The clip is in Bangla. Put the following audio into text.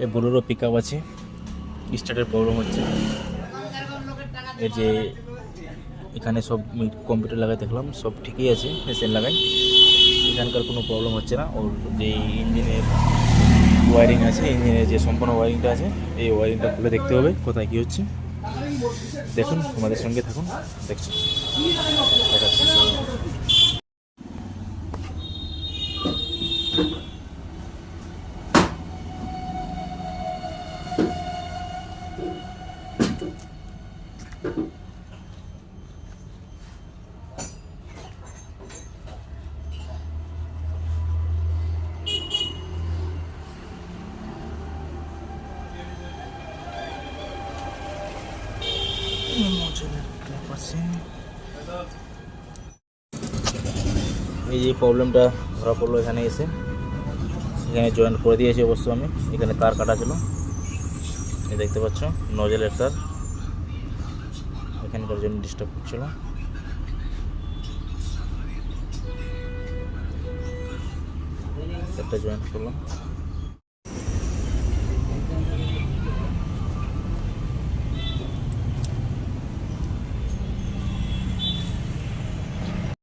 এই বোলেরো পিক আপ আছে, স্টার্টের প্রবলেম হচ্ছে। এই যে এখানে সব কম্পিউটার লাগাই দেখলাম, সব ঠিকই আছে, মেশিন লাগাই, এখানকার কোনো প্রবলেম হচ্ছে না। ওর যে ইঞ্জিনের ওয়ারিং আছে, ইঞ্জিনের যে সম্পূর্ণ ওয়ারিংটা আছে, এই ওয়ারিংটা খুলে দেখতে হবে কোথায় কী হচ্ছে। দেখুন, তোমাদের সঙ্গে থাকুন, দেখছি দেখাচ্ছি। এই যে প্রবলেমটা ধরা পড়লো এখানে এসে, এখানে জয়েন্ট করে দিয়েছি অবশ্য আমি। এখানে তার কাটা ছিল, এই দেখতে পাচ্ছ নজেলের তার, এখানকার জন্য ডিস্টার্ব করছিল। একটা জয়েন্ট করলাম।